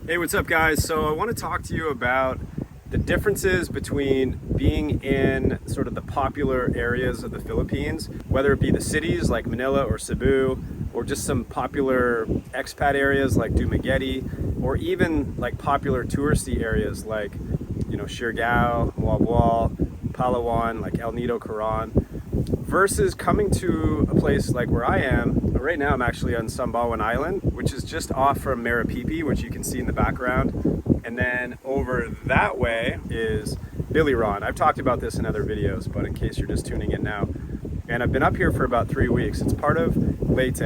Hey, what's up guys? So I want to talk to you about the differences between being in sort of the popular areas of the Philippines, whether it be the cities like Manila or Cebu, or just some popular expat areas like Dumaguete, or even like popular touristy areas like, Siargao, Muabwal, Palawan, like El Nido, Coron, versus coming to a place like where I am. Right now I'm actually on Sambawan Island, which is just off from Marapipi, which you can see in the background. And then over that way is Biliran. I've talked about this in other videos, but in case you're just tuning in now. And I've been up here for about 3 weeks. It's part of Leyte,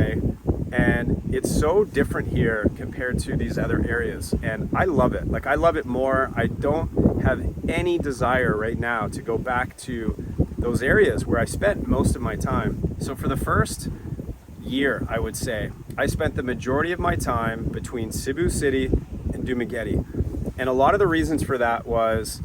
and it's so different here compared to these other areas. And I love it. Like, I love it more. I don't have any desire right now to go back to those areas where I spent most of my time. So for the first year, I would say, I spent the majority of my time between Cebu City and Dumaguete. And a lot of the reasons for that was,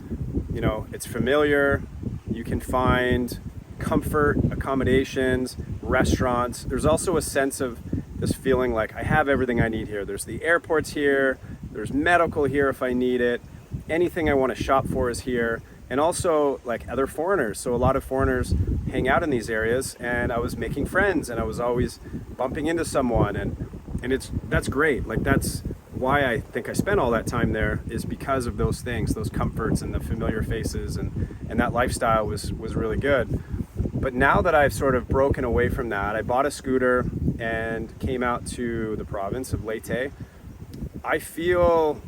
it's familiar, you can find comfort, accommodations, restaurants. There's also a sense of this feeling like I have everything I need here. There's the airports here, there's medical here if I need it, anything I want to shop for is here. And also like other foreigners. So a lot of foreigners hang out in these areas, and I was making friends and I was always bumping into someone, and that's great. Like, that's why I think I spent all that time there, is because of those things, those comforts and the familiar faces, and that lifestyle was really good. But now that I've sort of broken away from that, I bought a scooter and came out to the province of Leyte. I feel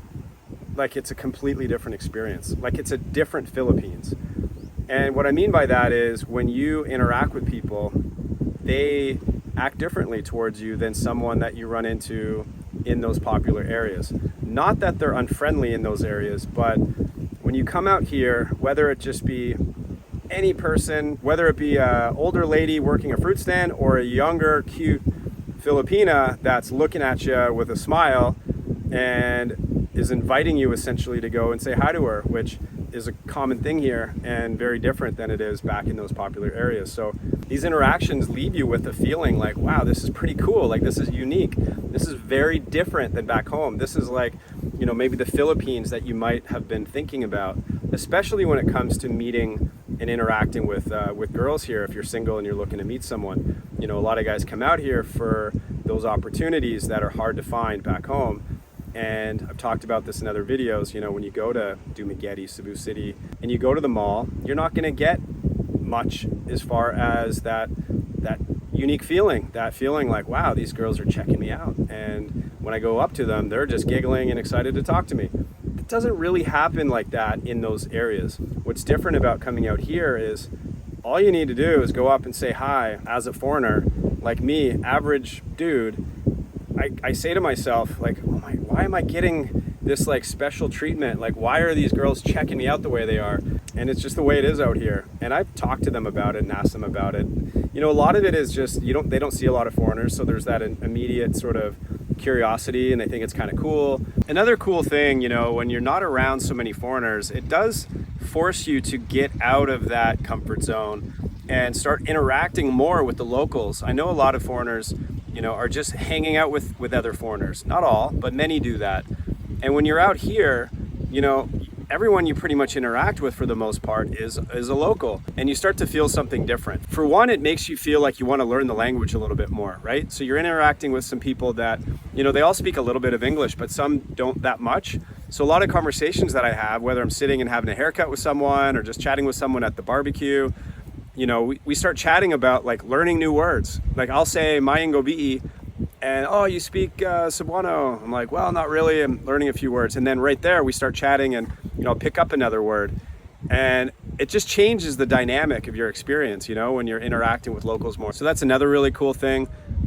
like it's a completely different experience. Like, it's a different Philippines. And what I mean by that is when you interact with people, they act differently towards you than someone that you run into in those popular areas. Not that they're unfriendly in those areas, but when you come out here, whether it just be any person, whether it be an older lady working a fruit stand or a younger, cute Filipina that's looking at you with a smile and is inviting you essentially to go and say hi to her, which is a common thing here and very different than it is back in those popular areas. So these interactions leave you with a feeling like, wow, this is pretty cool. Like, this is unique. This is very different than back home. This is like, maybe the Philippines that you might have been thinking about, especially when it comes to meeting and interacting with girls here. If you're single and you're looking to meet someone, a lot of guys come out here for those opportunities that are hard to find back home. And I've talked about this in other videos. When you go to Dumaguete, Cebu City, and you go to the mall, you're not going to get much as far as that unique feeling, that feeling like, wow, these girls are checking me out. And when I go up to them, they're just giggling and excited to talk to me. It doesn't really happen like that in those areas. What's different about coming out here is all you need to do is go up and say hi. As a foreigner, like me, average dude, I say to myself, like, oh my, why am I getting this like special treatment? Like, why are these girls checking me out the way they are? And it's just the way it is out here. And I've talked to them about it and asked them about it. A lot of it is just, they don't see a lot of foreigners. So there's that immediate sort of curiosity, and they think it's kind of cool. Another cool thing, when you're not around so many foreigners, it does force you to get out of that comfort zone and start interacting more with the locals. I know a lot of foreigners, are just hanging out with other foreigners. Not all, but many do that. And when you're out here, everyone you pretty much interact with for the most part is a local, and you start to feel something different. For one, it makes you feel like you want to learn the language a little bit more, right? So you're interacting with some people that, they all speak a little bit of English, but some don't that much. So a lot of conversations that I have, whether I'm sitting and having a haircut with someone or just chatting with someone at the barbecue, we start chatting about like learning new words. Like, I'll say Mayang Gabi, and oh, you speak Cebuano. I'm like, well, not really. I'm learning a few words. And then right there we start chatting, and I'll pick up another word, and it just changes the dynamic of your experience, when you're interacting with locals more. So that's another really cool thing.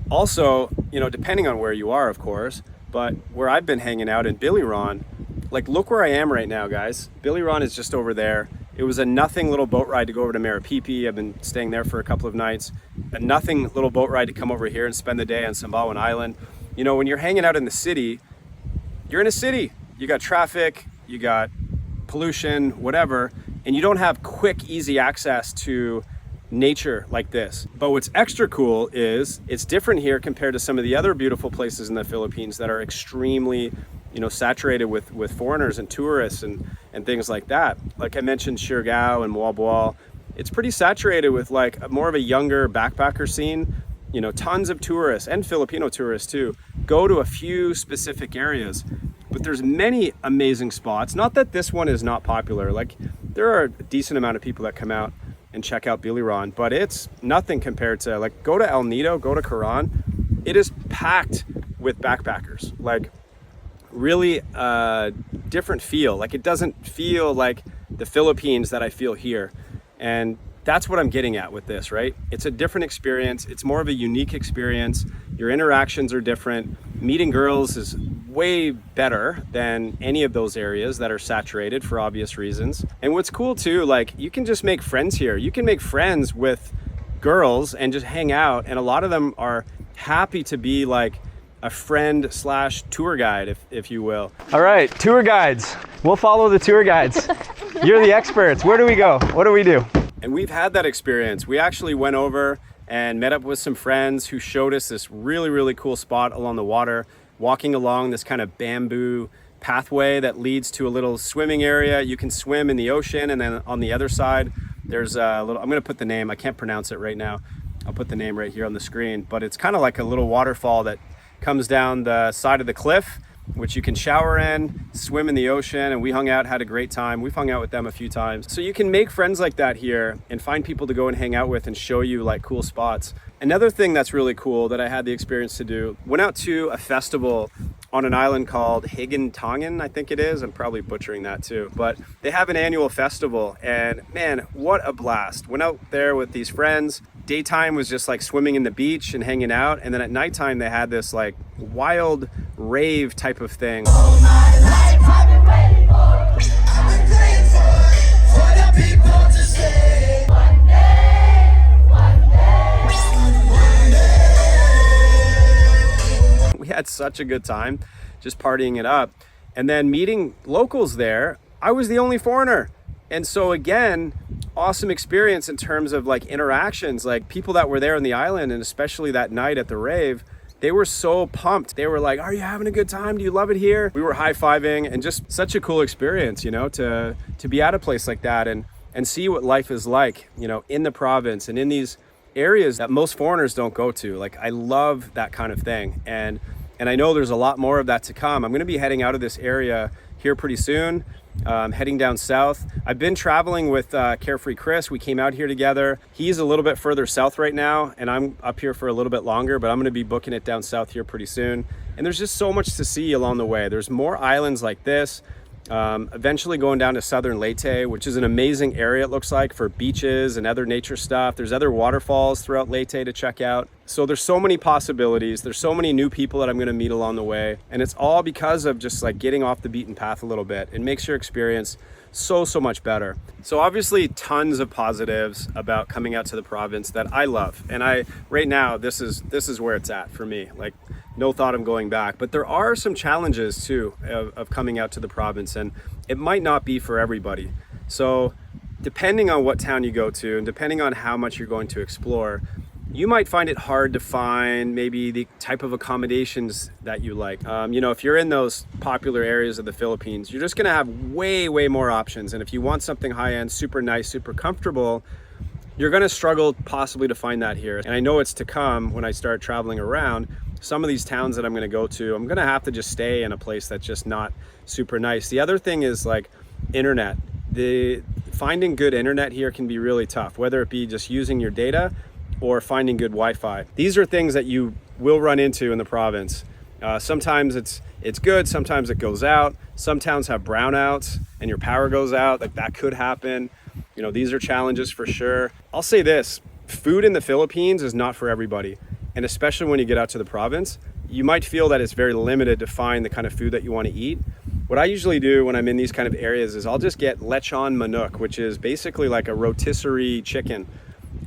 Also, depending on where you are, of course, but where I've been hanging out in Biliran, like, look where I am right now, guys. Biliran is just over there. It was a nothing little boat ride to go over to Marapipi. I've been staying there for a couple of nights. A nothing little boat ride to come over here and spend the day on Sambawan Island. When you're hanging out in the city, you're in a city. You got traffic, you got pollution, whatever, and you don't have quick, easy access to nature like this. But what's extra cool is it's different here compared to some of the other beautiful places in the Philippines that are extremely saturated with foreigners and tourists and things like that. Like I mentioned, Siargao and Moalboal, it's pretty saturated with like more of a younger backpacker scene. Tons of tourists and Filipino tourists too go to a few specific areas, but there's many amazing spots. Not that this one is not popular. Like there are a decent amount of people that come out and check out Biliran, but it's nothing compared to like go to El Nido, go to Coron. It is packed with backpackers. Like really different feel. Like it doesn't feel like the Philippines that I feel here. And that's what I'm getting at with this, right? It's a different experience. It's more of a unique experience. Your interactions are different. Meeting girls is way better than any of those areas that are saturated for obvious reasons. And what's cool too, like you can just make friends here. You can make friends with girls and just hang out. And a lot of them are happy to be like a friend slash tour guide, if you will. All right, tour guides. We'll follow the tour guides. You're the experts. Where do we go? What do we do? And we've had that experience. We actually went over and met up with some friends who showed us this really, really cool spot along the water, walking along this kind of bamboo pathway that leads to a little swimming area. You can swim in the ocean, and then on the other side, there's a little, I'm gonna put the name, I can't pronounce it right now. I'll put the name right here on the screen, but it's kind of like a little waterfall that comes down the side of the cliff, which you can shower in, swim in the ocean, and we hung out, had a great time. We've hung out with them a few times. So you can make friends like that here and find people to go and hang out with and show you like cool spots. Another thing that's really cool that I had the experience to do, went out to a festival on an island called Higintangan, I think it is. I'm probably butchering that too, but they have an annual festival, and man, what a blast. Went out there with these friends. Daytime was just like swimming in the beach and hanging out, and then at nighttime they had this like wild rave type of thing. All my life I've been waiting for, I've been praying for the people to say one day, one day. We had such a good time just partying it up, and then meeting locals there. I was the only foreigner, and so again, awesome experience in terms of like interactions. Like people that were there on the island, and especially that night at the rave, they were so pumped. They were like, are you having a good time? Do you love it here? We were high-fiving, and just such a cool experience, to be at a place like that and see what life is like, in the province and in these areas that most foreigners don't go to. Like I love that kind of thing. And I know there's a lot more of that to come. I'm gonna be heading out of this area here pretty soon. Heading down south. I've been traveling with Carefree Chris. We came out here together. He's a little bit further south right now, and I'm up here for a little bit longer, but I'm going to be booking it down south here pretty soon. And there's just so much to see along the way. There's more islands like this. Eventually going down to southern Leyte, which is an amazing area, it looks like, for beaches and other nature stuff. There's other waterfalls throughout Leyte to check out. So there's so many possibilities. There's so many new people that I'm going to meet along the way. And it's all because of just like getting off the beaten path a little bit. It makes your experience so much better. So obviously tons of positives about coming out to the province that I love. And right now, this is where it's at for me. Like no thought of going back, but there are some challenges too of coming out to the province, and it might not be for everybody. So depending on what town you go to and depending on how much you're going to explore, you might find it hard to find maybe the type of accommodations that you like. If you're in those popular areas of the Philippines, you're just gonna have way more options. And if you want something high-end, super nice, super comfortable, you're gonna struggle possibly to find that here. And I know it's to come when I start traveling around. Some of these towns that I'm gonna go to, I'm gonna have to just stay in a place that's just not super nice. The other thing is like internet. Finding good internet here can be really tough, whether it be just using your data or finding good Wi-Fi. These are things that you will run into in the province. Sometimes it's good, sometimes it goes out. Some towns have brownouts and your power goes out, like that could happen. These are challenges for sure. I'll say this, food in the Philippines is not for everybody. And especially when you get out to the province, you might feel that it's very limited to find the kind of food that you want to eat. What I usually do when I'm in these kind of areas is I'll just get lechon manok, which is basically like a rotisserie chicken.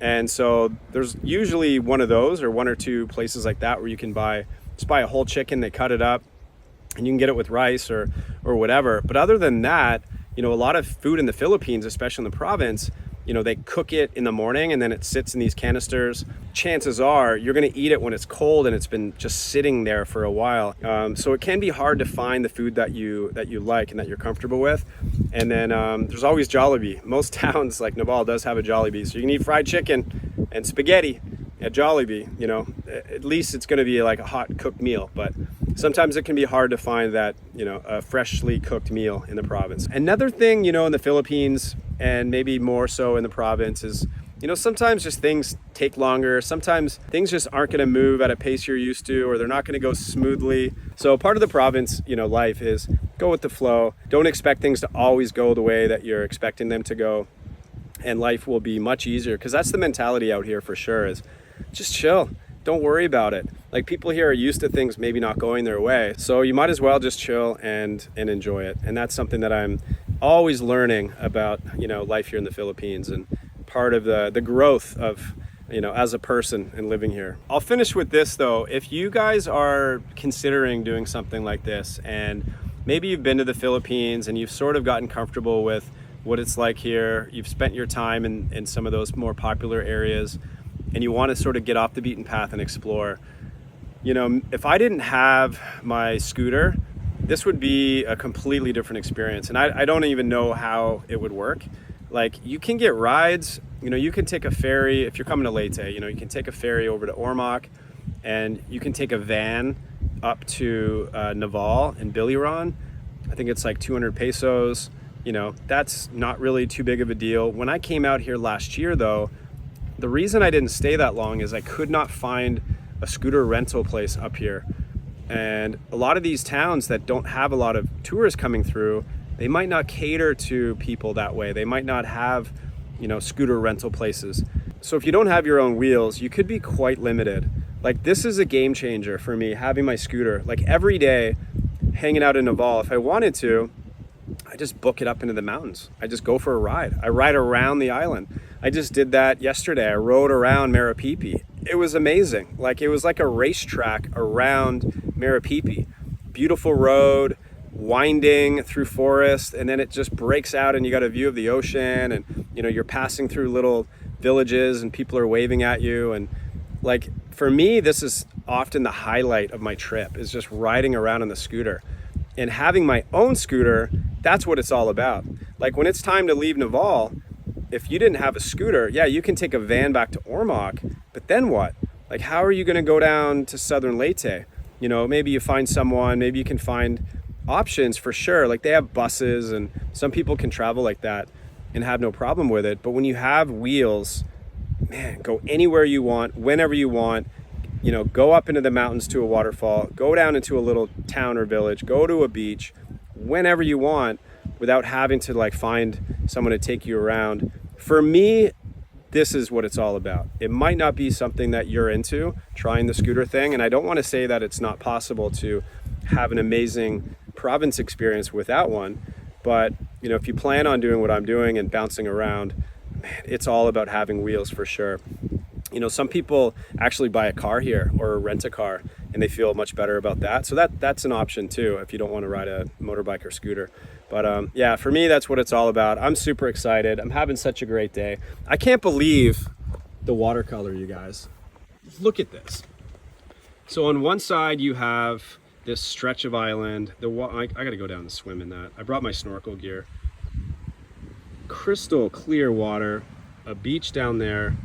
And so there's usually one of those or one or two places like that where you can buy a whole chicken, they cut it up, and you can get it with rice or whatever. But other than that, a lot of food in the Philippines, especially in the province, you know, they cook it in the morning and then it sits in these canisters. Chances are you're going to eat it when it's cold and it's been just sitting there for a while. So it can be hard to find the food that you like and that you're comfortable with. And then there's always Jollibee. Most towns like Naval does have a Jollibee, so you can eat fried chicken and spaghetti at Jollibee. You know, at least it's going to be like a hot cooked meal. But sometimes it can be hard to find that, you know, a freshly cooked meal in the province. Another thing, you know, in the Philippines, and maybe more so in the province, is, you know, sometimes just things take longer. Sometimes things just aren't going to move at a pace you're used to, or they're not going to go smoothly. So part of the province, you know, life is go with the flow. Don't expect things to always go the way that you're expecting them to go. And life will be much easier, because that's the mentality out here for sure, is just chill. Don't worry about it. Like, people here are used to things maybe not going their way. So you might as well just chill and enjoy it. And that's something that I'm always learning about, you know, life here in the Philippines, and part of the growth of, you know, as a person and living here. I'll finish with this though. If you guys are considering doing something like this, and maybe you've been to the Philippines and you've sort of gotten comfortable with what it's like here, you've spent your time in some of those more popular areas, and you want to sort of get off the beaten path and explore, you know, if I didn't have my scooter, this would be a completely different experience. And I don't even know how it would work. Like, you can get rides, you know, you can take a ferry. If you're coming to Leyte, you know, you can take a ferry over to Ormoc, and you can take a van up to Naval and Biliran. I think it's like 200 pesos. You know, that's not really too big of a deal. When I came out here last year though, the reason I didn't stay that long is I could not find a scooter rental place up here. And a lot of these towns that don't have a lot of tourists coming through, they might not cater to people that way. They might not have, you know, scooter rental places. So if you don't have your own wheels, you could be quite limited. Like, this is a game changer for me, having my scooter. Like, every day hanging out in Naval, if I wanted to, I just book it up into the mountains. I just go for a ride. I ride around the island. I just did that yesterday. I rode around Marapipi. It was amazing. Like, it was like a racetrack around Marapipi. Beautiful road, winding through forest, and then it just breaks out and you got a view of the ocean, and, you know, you're passing through little villages and people are waving at you. And like, for me, this is often the highlight of my trip, is just riding around on the scooter. And having my own scooter, that's what it's all about. Like, when it's time to leave Naval, if you didn't have a scooter, yeah, you can take a van back to Ormoc, but then what? Like, how are you going to go down to southern Leyte? You know, maybe you find someone, maybe you can find options for sure. Like, they have buses, and some people can travel like that and have no problem with it. But when you have wheels, man, go anywhere you want, whenever you want. You know, go up into the mountains to a waterfall, go down into a little town or village, go to a beach, whenever you want, without having to like find someone to take you around. For me, this is what it's all about. It might not be something that you're into, trying the scooter thing, and I don't want to say that it's not possible to have an amazing province experience without one, but, you know, if you plan on doing what I'm doing and bouncing around, man, it's all about having wheels for sure. You know, some people actually buy a car here or rent a car, and they feel much better about that. So that's an option too, if you don't want to ride a motorbike or scooter. But yeah, for me, that's what it's all about. I'm super excited. I'm having such a great day. I can't believe the watercolor, you guys. Look at this. So on one side, you have this stretch of island. I got to go down and swim in that. I brought my snorkel gear. Crystal clear water, a beach down there.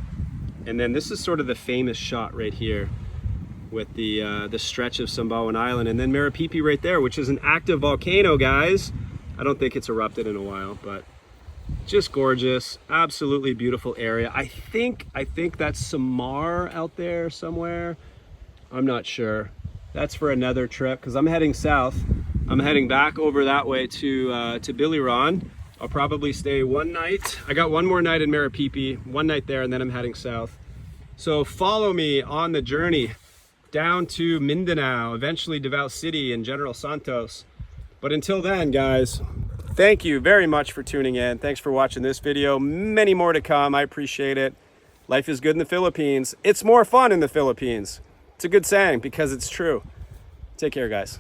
And then this is sort of the famous shot right here with the stretch of Sumbawan Island, and then Marapipi right there, which is an active volcano, guys. I don't think it's erupted in a while, but just gorgeous, absolutely beautiful area. I think that's Samar out there somewhere. I'm not sure. That's for another trip, because I'm heading south. I'm heading back over that way to Biliran. I'll probably stay one night. I got one more night in Marapipi, one night there, and then I'm heading south. So follow me on the journey down to Mindanao, eventually Davao City and General Santos. But until then, guys, thank you very much for tuning in. Thanks for watching this video. Many more to come. I appreciate it. Life is good in the Philippines. It's more fun in the Philippines. It's a good saying because it's true. Take care, guys.